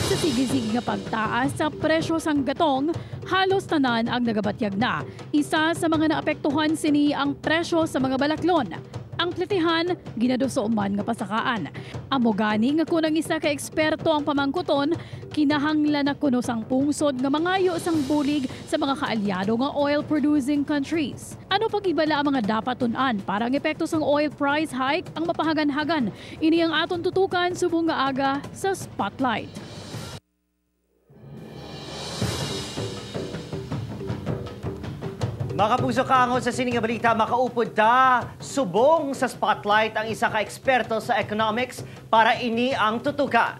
Sa sige-sige nga pagtaas sa presyo sang gatong, halos tanan ang nagabatyag na. Isa sa mga naapektuhan sini ang presyo sa mga balaklon. Ang plitihan, ginadusoman nga pasakaan. Amo gani nga kunang isa ka eksperto ang pamangkuton, kinahanglan na kuno sang pungsod nga mangayo sang bulig sa mga kaalyado nga oil-producing countries. Ano pag-ibala ang mga dapat tun-an para ang epekto sang oil price hike ang mapahagan-hagan? Ini ang aton tutukan subong nga aga sa Spotlight. Mga kapuso, kaangon sa sining nga balita, makaupod ta. Subong sa Spotlight ang isa ka eksperto sa economics para ini ang tutukan.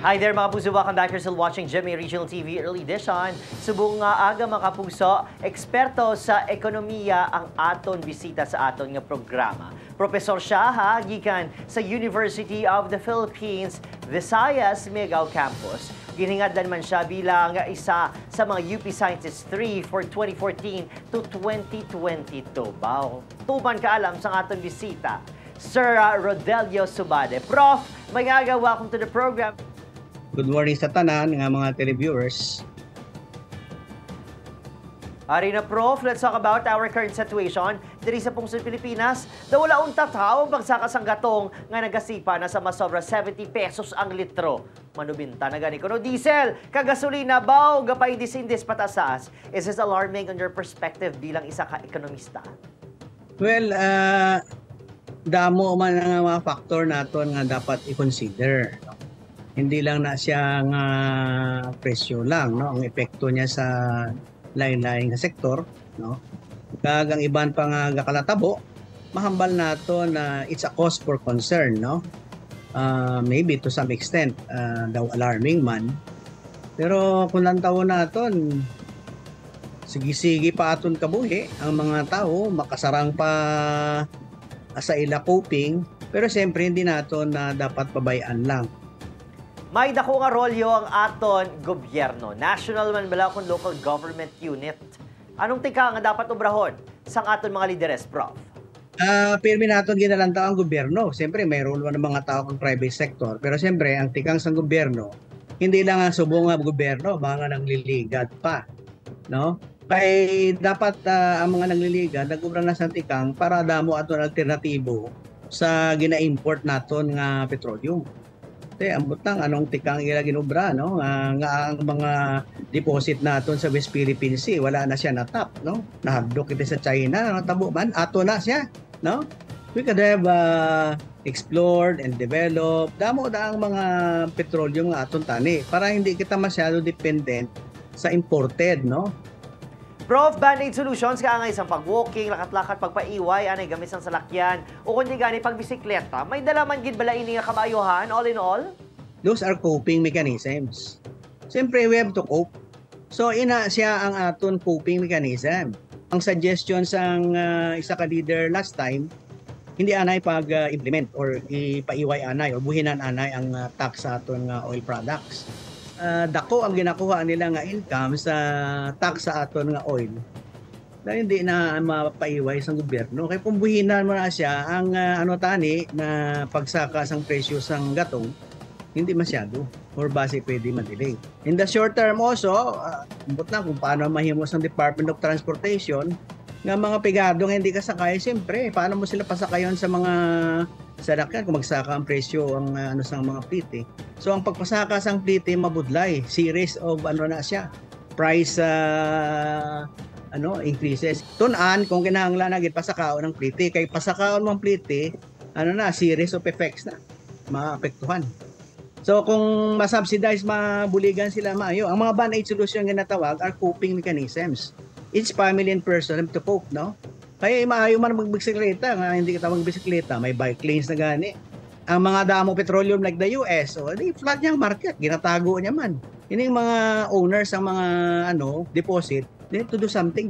Hi there mga kapuso, welcome back. You're still watching GMA Regional TV Early Edition. Subong nga aga mga kapuso, eksperto sa ekonomiya ang aton bisita sa aton nga programa. Profesor siya gikan sa University of the Philippines, Visayas, Migao Campus. Ginhingadlan man siya bilang isa sa mga UP Scientists 3 for 2014 to 2022. Wow! Tuman kaalam sa ating bisita, Sir Rodelio Subade. Prof, may agaw, welcome to the program. Good morning sa tanan, nga mga televiewers. Ari na Prof, let's talk about our current situation diri sa pungsod Pilipinas. Wala unta tao bagsakas ang gatong nga nagasipa na sa masobra 70 pesos ang litro. Manubinta na gani kuno diesel, kagasolina baw gapay disindis pataas. Is this alarming on your perspective bilang isa ka ekonomista? Well, damo man ang mga factor naton nga dapat i-consider. Hindi lang na siya nga presyo lang, no? Ang epekto niya sa lain-lain nga sektor, no? Kag ang iban pa nga gakalatabo, mahambal nato na it's a cause for concern, no? Maybe to some extent daw alarming man. Pero kung lang tawo naton, sige-sige pa aton kabuhi ang mga tao makasarang pa sa ila coping, pero siyempre hindi naton na dapat pabayaan lang. May dako nga rolyo ang aton gobyerno, national man bala kung local government unit. Anong tika nga dapat obrahon sa aton mga lideres, Prof? Pirmi naton ginalanta ang gobyerno. Siyempre, may role ng mga tao ng private sector. Pero siyempre, ang tikang sa gobyerno, hindi lang ang subong ng gobyerno, mga nangliligad pa. No? Kaya dapat ang mga nangliligad, nag-ubra na sa tikang para damo aton alternatibo sa gina-import naton nga petroleum. Ang butang anong tikang ila ginubra, no? Nga ang mga deposit naton sa West Philippine Sea, wala na siya natap, no? Nahadlok ito sa China, no? Tabo man, ato na siya, no? We could have explored and developed damo da ang mga petroleum nga aton tani para hindi kita masyado dependent sa imported, no? Prof, Band-Aid Solutions ka nga isang pag-walking, lakat-lakat, pagpaiway, anay gamit ng salakyan, o kundi gani pagbisikleta, may dalaman gid bala ini nga kamayuhan, all in all? Those are coping mechanisms. Siyempre, we have to cope. So, ina siya ang aton coping mechanism. Ang suggestion sang isa ka leader last time, hindi anay pag-implement or ipaiway anay or buhinan anay ang tax sa aton oil products. Dako ang ginakuha nila nga income sa tax sa aton nga oil dahil hindi na mapaiway sa gobyerno. Kaya pumbuhinan mo na siya ang tani na pagsaka sang presyo sang gatong, hindi masyado or base pwede madelay. In the short term also, ambot na kung paano mahimos ng Department of Transportation nga mga pigadong hindi kasakay, siyempre paano mo sila pasakayon sa mga sadakyan kung magsaka ang presyo ang sa mga plite. So ang pagpasaka sang plite mabudlay, series of na siya, price increases. Tunan kung kinahanglan na gid pasakaon ng plite, kay pasakaon mong plite, series of effects na maapektuhan. So kung ma-subsidize, mabuligan sila maayo. Ang mga Band-Aid solution nga natawag are coping mechanisms. Each family and person have to cope, no? Kaya maayo man magbisikleta, nga hindi ka magbisikleta, may bike lanes na gani. Ang mga damo petroleum like the US, di flat niyang market, ginatago niya man. Yun yung mga owners ang mga deposit, they need to do something,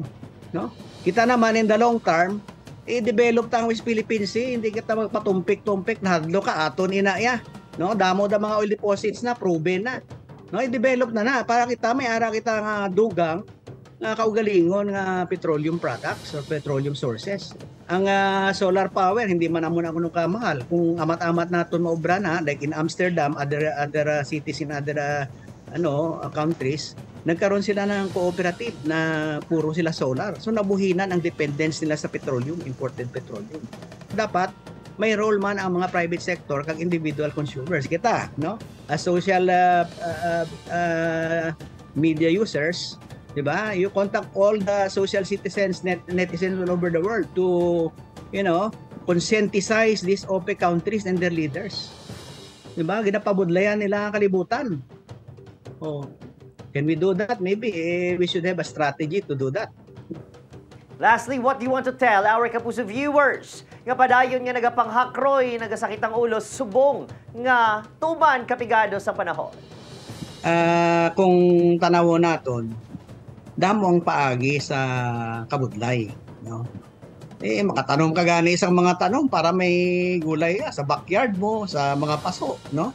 no? Kita naman in the long term, i-develop ta ang West Philippine Sea, hindi kita magpatumpik-tumpik, nahadlo ka, aton inaya, no? Damo da mga oil deposits na, proven na. No, i-develop na para kita may ara kita nga dugang nga kaugalingon nga petroleum products or petroleum sources. Ang solar power hindi man amo na kuno kamahal. Kung amat-amat naton maobra na like in Amsterdam, other cities in other countries, nagkaroon sila ng cooperative na puro sila solar. So nabuhinan ang dependence nila sa petroleum, imported petroleum. Dapat may role man ang mga private sector kag individual consumers. Kita, no? As social media users, di ba? You contact all the social citizens, netizens all over the world to, conscientize these OPEC countries and their leaders. Di ba? Ginapabudlayan nila ang kalibutan. Oh, can we do that? Maybe we should have a strategy to do that. Lastly, what do you want to tell our Kapuso viewers? Nga padayon nga nagapanghakroy, nagasakit ang ulo, subong nga tuman kapigado sa panahon. Kung tanawo naton, damo ang paagi sa kabudlay, no? Makatanong ka gani isang mga tanong para may gulay sa backyard mo, sa mga paso, no?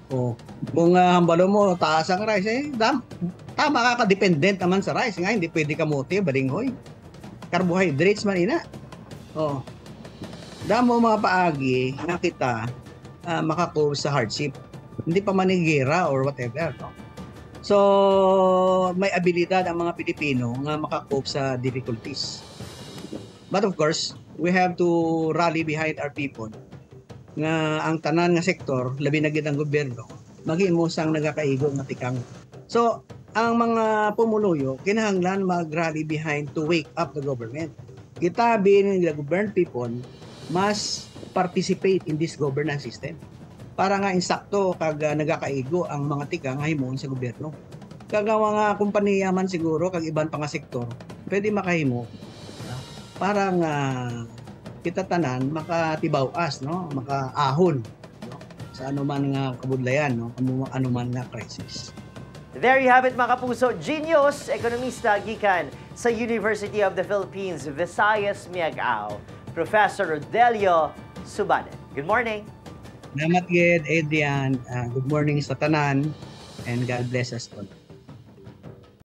O kung hambalo mo taas ang rice, tama ka dependent naman sa rice, nga hindi pwede kamote, balinghoy. Carbohydrates man ina. O damo mga paagi nga kita makakope sa hardship. Hindi pa manigera or whatever, no? So, may abilidad ang mga Pilipino nga makakope sa difficulties. But of course, we have to rally behind our people nga ang tanan nga sektor, labi na gid ang gobyerno, maghimo sang nagakaigo nga tikang. So, ang mga pumuluyo, kinahanglan mag-rally behind to wake up the government. Kita being the governed people must participate in this governance system. Para nga insakto kag nagakaigo ang mga tika nga himon sa gobyerno. Kag mga kompanya man siguro kag iban pa nga sektor, pwede makahimo para nga kita tanan makatibaw-as, no, makaahon, no, sa anuman nga kabudlayan, no, anuman nga crisis. There you have it mga kapuso, genius ekonomista gikan sa University of the Philippines, Visayas, Miagao, Professor Rodelio Subanen. Good morning. Salamat gid, Adrian. Good morning sa tanan and God bless us all.